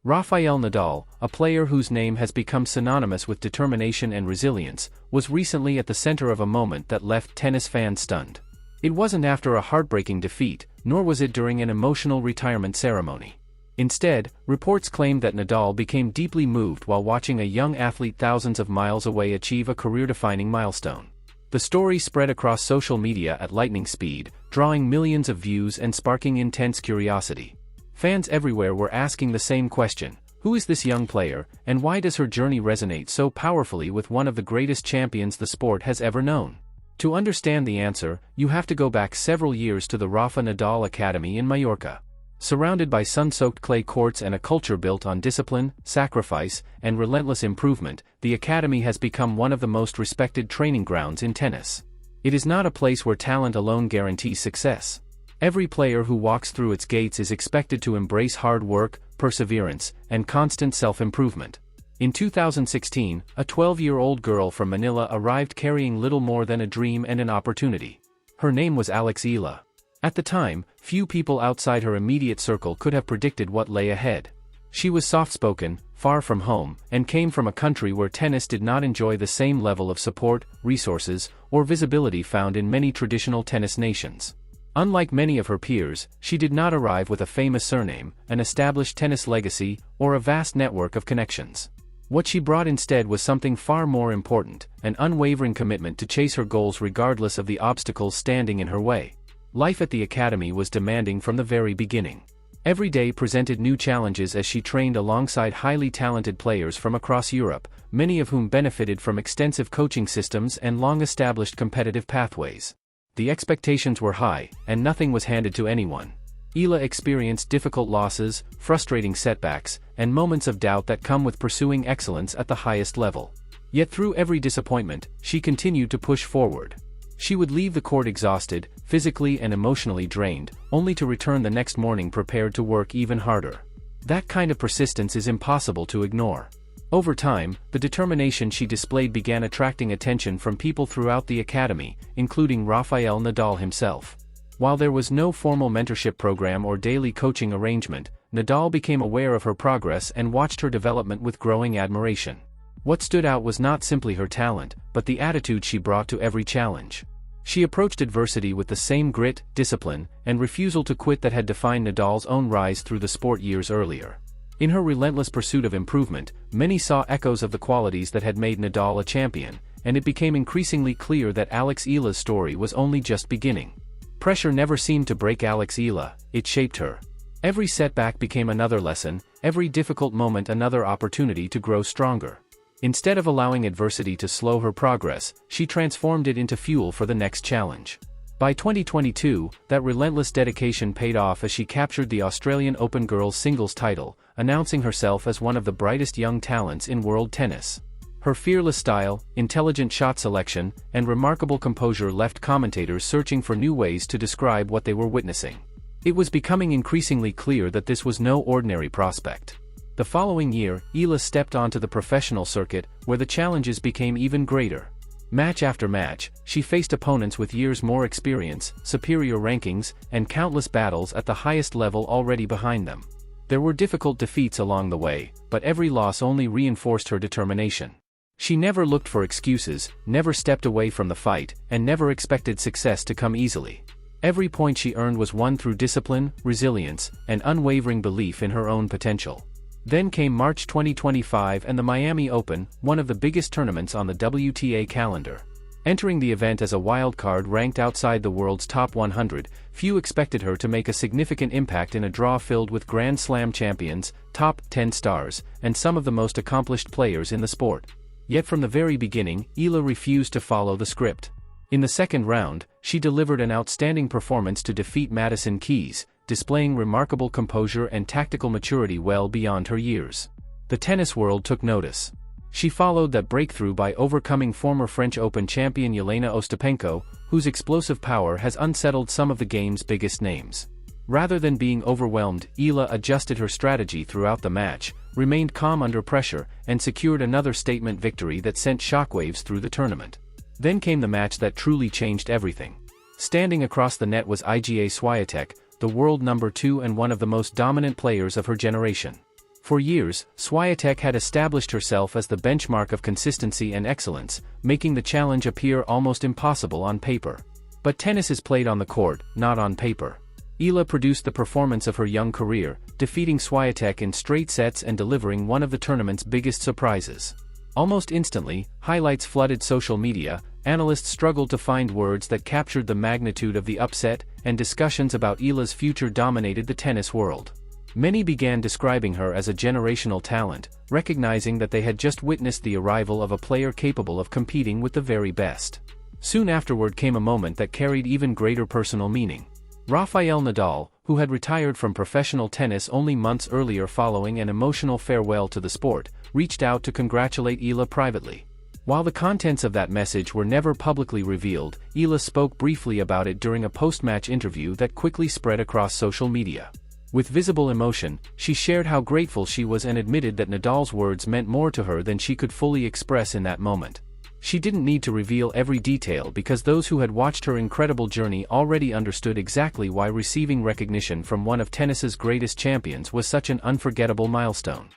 Rafael Nadal, a player whose name has become synonymous with determination and resilience, was recently at the center of a moment that left tennis fans stunned. It wasn't after a heartbreaking defeat, nor was it during an emotional retirement ceremony. Instead, reports claimed that Nadal became deeply moved while watching a young athlete thousands of miles away achieve a career-defining milestone. The story spread across social media at lightning speed, drawing millions of views and sparking intense curiosity. Fans everywhere were asking the same question: who is this young player, and why does her journey resonate so powerfully with one of the greatest champions the sport has ever known? To understand the answer, you have to go back several years to the Rafa Nadal Academy in Mallorca. Surrounded by sun-soaked clay courts and a culture built on discipline, sacrifice, and relentless improvement, the academy has become one of the most respected training grounds in tennis. It is not a place where talent alone guarantees success. Every player who walks through its gates is expected to embrace hard work, perseverance, and constant self-improvement. In 2016, a 12-year-old girl from Manila arrived carrying little more than a dream and an opportunity. Her name was Alex Eala. At the time, few people outside her immediate circle could have predicted what lay ahead. She was soft-spoken, far from home, and came from a country where tennis did not enjoy the same level of support, resources, or visibility found in many traditional tennis nations. Unlike many of her peers, she did not arrive with a famous surname, an established tennis legacy, or a vast network of connections. What she brought instead was something far more important: an unwavering commitment to chase her goals regardless of the obstacles standing in her way. Life at the academy was demanding from the very beginning. Every day presented new challenges as she trained alongside highly talented players from across Europe, many of whom benefited from extensive coaching systems and long-established competitive pathways. The expectations were high, and nothing was handed to anyone. Eala experienced difficult losses, frustrating setbacks, and moments of doubt that come with pursuing excellence at the highest level. Yet through every disappointment, she continued to push forward. She would leave the court exhausted, physically and emotionally drained, only to return the next morning prepared to work even harder. That kind of persistence is impossible to ignore. Over time, the determination she displayed began attracting attention from people throughout the academy, including Rafael Nadal himself. While there was no formal mentorship program or daily coaching arrangement, Nadal became aware of her progress and watched her development with growing admiration. What stood out was not simply her talent, but the attitude she brought to every challenge. She approached adversity with the same grit, discipline, and refusal to quit that had defined Nadal's own rise through the sport years earlier. In her relentless pursuit of improvement, many saw echoes of the qualities that had made Nadal a champion, and it became increasingly clear that Alex Eala's story was only just beginning. Pressure never seemed to break Alex Eala, it shaped her. Every setback became another lesson, every difficult moment another opportunity to grow stronger. Instead of allowing adversity to slow her progress, she transformed it into fuel for the next challenge. By 2022, that relentless dedication paid off as she captured the Australian Open girls singles title, announcing herself as one of the brightest young talents in world tennis. Her fearless style, intelligent shot selection, and remarkable composure left commentators searching for new ways to describe what they were witnessing. It was becoming increasingly clear that this was no ordinary prospect. The following year, Eala stepped onto the professional circuit, where the challenges became even greater. Match after match, she faced opponents with years more experience, superior rankings, and countless battles at the highest level already behind them. There were difficult defeats along the way, but every loss only reinforced her determination. She never looked for excuses, never stepped away from the fight, and never expected success to come easily. Every point she earned was won through discipline, resilience, and unwavering belief in her own potential. Then came March 2025 and the Miami Open, one of the biggest tournaments on the WTA calendar. Entering the event as a wildcard ranked outside the world's top 100, few expected her to make a significant impact in a draw filled with Grand Slam champions, top 10 stars, and some of the most accomplished players in the sport. Yet from the very beginning, Eala refused to follow the script. In the second round, she delivered an outstanding performance to defeat Madison Keys, displaying remarkable composure and tactical maturity well beyond her years. The tennis world took notice. She followed that breakthrough by overcoming former French Open champion Jelena Ostapenko, whose explosive power has unsettled some of the game's biggest names. Rather than being overwhelmed, Eala adjusted her strategy throughout the match, remained calm under pressure, and secured another statement victory that sent shockwaves through the tournament. Then came the match that truly changed everything. Standing across the net was Iga Swiatek, the world number 2 and one of the most dominant players of her generation. For years, Swiatek had established herself as the benchmark of consistency and excellence, making the challenge appear almost impossible on paper. But tennis is played on the court, not on paper. Eala produced the performance of her young career, defeating Swiatek in straight sets and delivering one of the tournament's biggest surprises. Almost instantly, highlights flooded social media, analysts struggled to find words that captured the magnitude of the upset, and discussions about Eala's future dominated the tennis world. Many began describing her as a generational talent, recognizing that they had just witnessed the arrival of a player capable of competing with the very best. Soon afterward came a moment that carried even greater personal meaning. Rafael Nadal, who had retired from professional tennis only months earlier following an emotional farewell to the sport, reached out to congratulate Eala privately. While the contents of that message were never publicly revealed, Eala spoke briefly about it during a post-match interview that quickly spread across social media. With visible emotion, she shared how grateful she was and admitted that Nadal's words meant more to her than she could fully express in that moment. She didn't need to reveal every detail because those who had watched her incredible journey already understood exactly why receiving recognition from one of tennis's greatest champions was such an unforgettable milestone.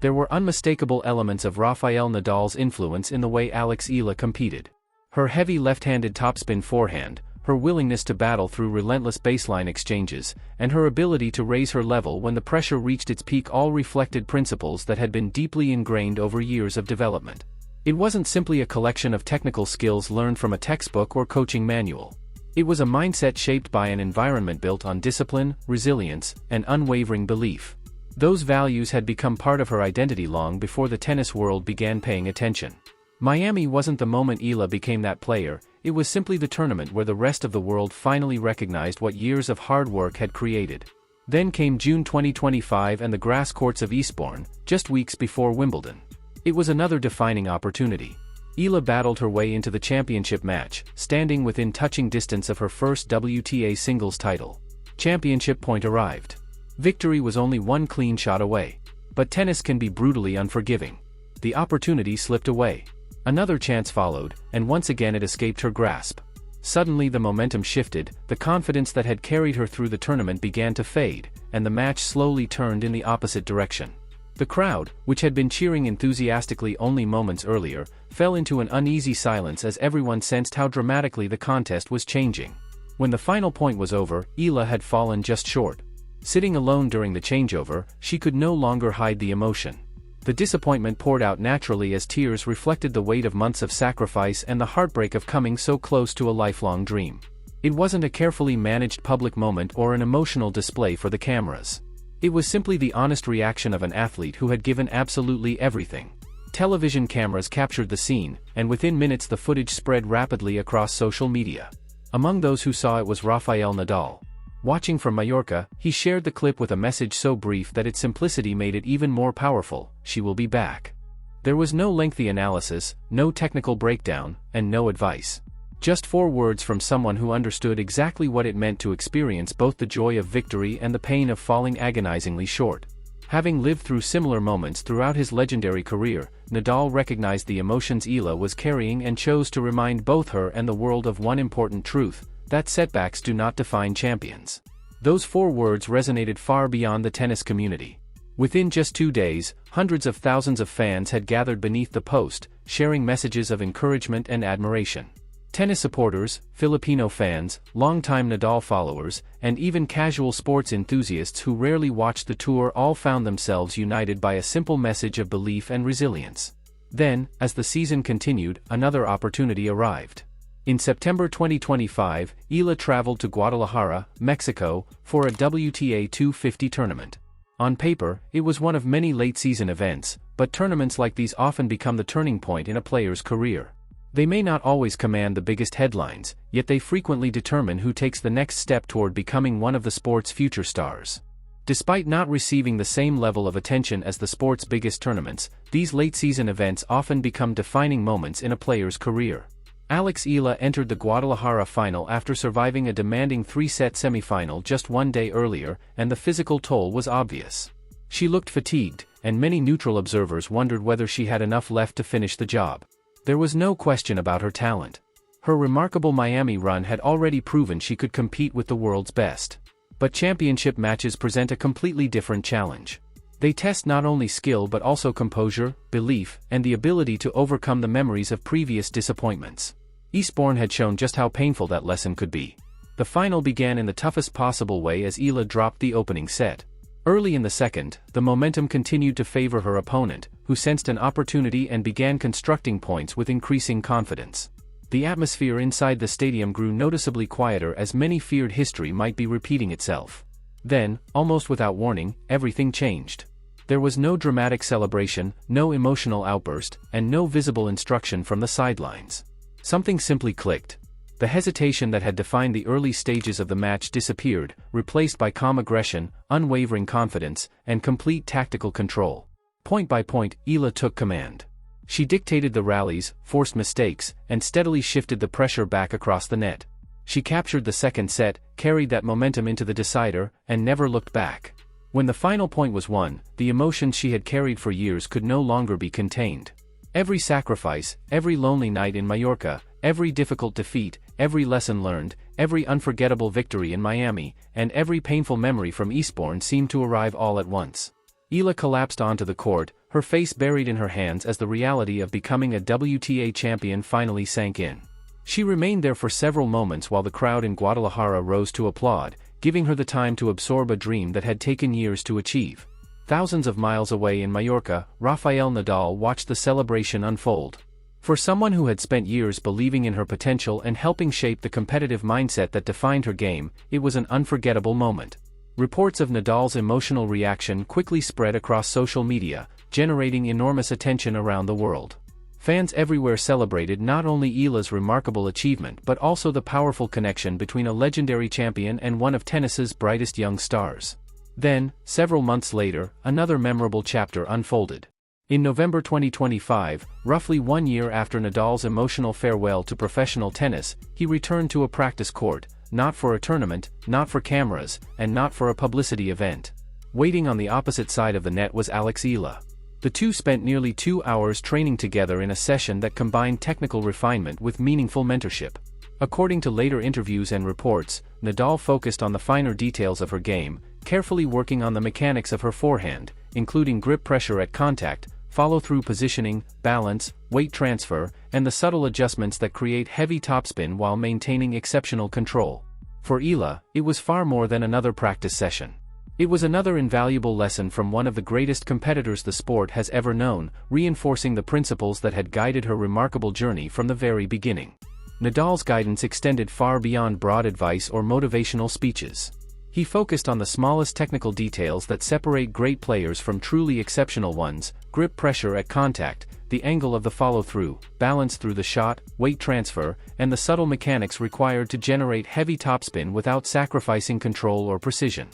There were unmistakable elements of Rafael Nadal's influence in the way Alex Eala competed. Her heavy left-handed topspin forehand, her willingness to battle through relentless baseline exchanges, and her ability to raise her level when the pressure reached its peak all reflected principles that had been deeply ingrained over years of development. It wasn't simply a collection of technical skills learned from a textbook or coaching manual. It was a mindset shaped by an environment built on discipline, resilience, and unwavering belief. Those values had become part of her identity long before the tennis world began paying attention. Miami wasn't the moment Eala became that player, it was simply the tournament where the rest of the world finally recognized what years of hard work had created. Then came June 2025 and the grass courts of Eastbourne, just weeks before Wimbledon. It was another defining opportunity. Eala battled her way into the championship match, standing within touching distance of her first WTA singles title. Championship point arrived. Victory was only one clean shot away. But tennis can be brutally unforgiving. The opportunity slipped away. Another chance followed, and once again it escaped her grasp. Suddenly the momentum shifted, the confidence that had carried her through the tournament began to fade, and the match slowly turned in the opposite direction. The crowd, which had been cheering enthusiastically only moments earlier, fell into an uneasy silence as everyone sensed how dramatically the contest was changing. When the final point was over, Eala had fallen just short. Sitting alone during the changeover, she could no longer hide the emotion. The disappointment poured out naturally as tears reflected the weight of months of sacrifice and the heartbreak of coming so close to a lifelong dream. It wasn't a carefully managed public moment or an emotional display for the cameras. It was simply the honest reaction of an athlete who had given absolutely everything. Television cameras captured the scene, and within minutes the footage spread rapidly across social media. Among those who saw it was Rafael Nadal. Watching from Mallorca, he shared the clip with a message so brief that its simplicity made it even more powerful: "She will be back." There was no lengthy analysis, no technical breakdown, and no advice. Just 4 words from someone who understood exactly what it meant to experience both the joy of victory and the pain of falling agonizingly short. Having lived through similar moments throughout his legendary career, Nadal recognized the emotions Eala was carrying and chose to remind both her and the world of one important truth: that setbacks do not define champions. Those 4 words resonated far beyond the tennis community. Within just 2 days, hundreds of thousands of fans had gathered beneath the post, sharing messages of encouragement and admiration. Tennis supporters, Filipino fans, longtime Nadal followers, and even casual sports enthusiasts who rarely watched the tour all found themselves united by a simple message of belief and resilience. Then, as the season continued, another opportunity arrived. In September 2025, Eala traveled to Guadalajara, Mexico, for a WTA 250 tournament. On paper, it was one of many late-season events, but tournaments like these often become the turning point in a player's career. They may not always command the biggest headlines, yet they frequently determine who takes the next step toward becoming one of the sport's future stars. Despite not receiving the same level of attention as the sport's biggest tournaments, these late-season events often become defining moments in a player's career. Alex Eala entered the Guadalajara final after surviving a demanding 3-set semifinal just 1 day earlier, and the physical toll was obvious. She looked fatigued, and many neutral observers wondered whether she had enough left to finish the job. There was no question about her talent. Her remarkable Miami run had already proven she could compete with the world's best. But championship matches present a completely different challenge. They test not only skill but also composure, belief, and the ability to overcome the memories of previous disappointments. Eastbourne had shown just how painful that lesson could be. The final began in the toughest possible way as Eala dropped the opening set. Early in the second, the momentum continued to favor her opponent, who sensed an opportunity and began constructing points with increasing confidence. The atmosphere inside the stadium grew noticeably quieter as many feared history might be repeating itself. Then, almost without warning, everything changed. There was no dramatic celebration, no emotional outburst, and no visible instruction from the sidelines. Something simply clicked. The hesitation that had defined the early stages of the match disappeared, replaced by calm aggression, unwavering confidence, and complete tactical control. Point by point, Eala took command. She dictated the rallies, forced mistakes, and steadily shifted the pressure back across the net. She captured the second set, carried that momentum into the decider, and never looked back. When the final point was won, the emotions she had carried for years could no longer be contained. Every sacrifice, every lonely night in Mallorca, every difficult defeat, every lesson learned, every unforgettable victory in Miami, and every painful memory from Eastbourne seemed to arrive all at once. Eala collapsed onto the court, her face buried in her hands as the reality of becoming a WTA champion finally sank in. She remained there for several moments while the crowd in Guadalajara rose to applaud, giving her the time to absorb a dream that had taken years to achieve. Thousands of miles away in Mallorca, Rafael Nadal watched the celebration unfold. For someone who had spent years believing in her potential and helping shape the competitive mindset that defined her game, it was an unforgettable moment. Reports of Nadal's emotional reaction quickly spread across social media, generating enormous attention around the world. Fans everywhere celebrated not only Eala's remarkable achievement but also the powerful connection between a legendary champion and one of tennis's brightest young stars. Then, several months later, another memorable chapter unfolded. In November 2025, roughly 1 year after Nadal's emotional farewell to professional tennis, he returned to a practice court, not for a tournament, not for cameras, and not for a publicity event. Waiting on the opposite side of the net was Alex Eala. The two spent nearly 2 hours training together in a session that combined technical refinement with meaningful mentorship. According to later interviews and reports, Nadal focused on the finer details of her game, carefully working on the mechanics of her forehand, including grip pressure at contact, follow-through positioning, balance, weight transfer, and the subtle adjustments that create heavy topspin while maintaining exceptional control. For Eala, it was far more than another practice session. It was another invaluable lesson from one of the greatest competitors the sport has ever known, reinforcing the principles that had guided her remarkable journey from the very beginning. Nadal's guidance extended far beyond broad advice or motivational speeches. He focused on the smallest technical details that separate great players from truly exceptional ones: grip pressure at contact, the angle of the follow-through, balance through the shot, weight transfer, and the subtle mechanics required to generate heavy topspin without sacrificing control or precision.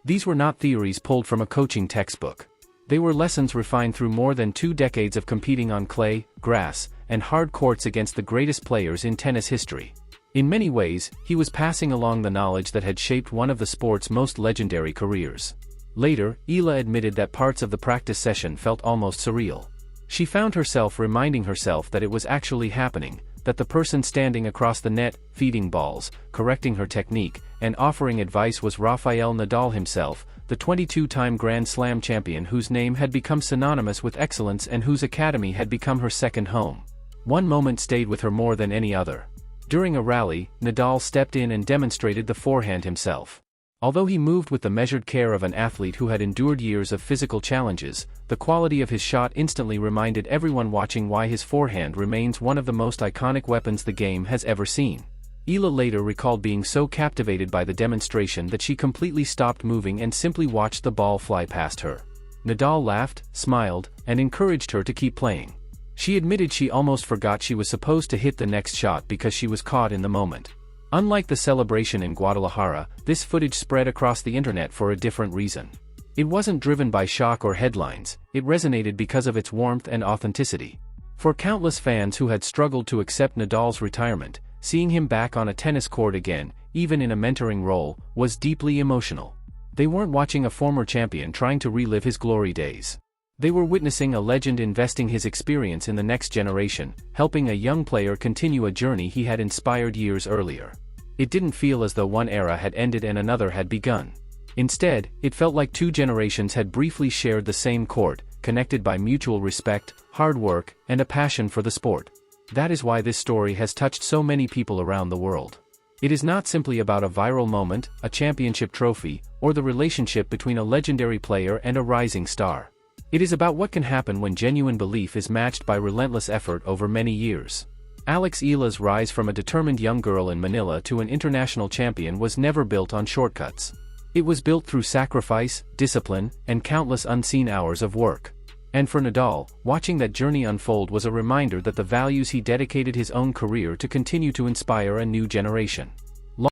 These were not theories pulled from a coaching textbook. They were lessons refined through more than 2 decades of competing on clay, grass, and hard courts against the greatest players in tennis history. In many ways, he was passing along the knowledge that had shaped one of the sport's most legendary careers. Later, Eala admitted that parts of the practice session felt almost surreal. She found herself reminding herself that it was actually happening, that the person standing across the net, feeding balls, correcting her technique, and offering advice was Rafael Nadal himself, the 22-time Grand Slam champion whose name had become synonymous with excellence and whose academy had become her second home. One moment stayed with her more than any other. During a rally, Nadal stepped in and demonstrated the forehand himself. Although he moved with the measured care of an athlete who had endured years of physical challenges, the quality of his shot instantly reminded everyone watching why his forehand remains one of the most iconic weapons the game has ever seen. Eala later recalled being so captivated by the demonstration that she completely stopped moving and simply watched the ball fly past her. Nadal laughed, smiled, and encouraged her to keep playing. She admitted she almost forgot she was supposed to hit the next shot because she was caught in the moment. Unlike the celebration in Guadalajara, this footage spread across the internet for a different reason. It wasn't driven by shock or headlines, it resonated because of its warmth and authenticity. For countless fans who had struggled to accept Nadal's retirement, seeing him back on a tennis court again, even in a mentoring role, was deeply emotional. They weren't watching a former champion trying to relive his glory days. They were witnessing a legend investing his experience in the next generation, helping a young player continue a journey he had inspired years earlier. It didn't feel as though one era had ended and another had begun. Instead, it felt like two generations had briefly shared the same court, connected by mutual respect, hard work, and a passion for the sport. That is why this story has touched so many people around the world. It is not simply about a viral moment, a championship trophy, or the relationship between a legendary player and a rising star. It is about what can happen when genuine belief is matched by relentless effort over many years. Alex Eala's rise from a determined young girl in Manila to an international champion was never built on shortcuts. It was built through sacrifice, discipline, and countless unseen hours of work. And for Nadal, watching that journey unfold was a reminder that the values he dedicated his own career to continue to inspire a new generation.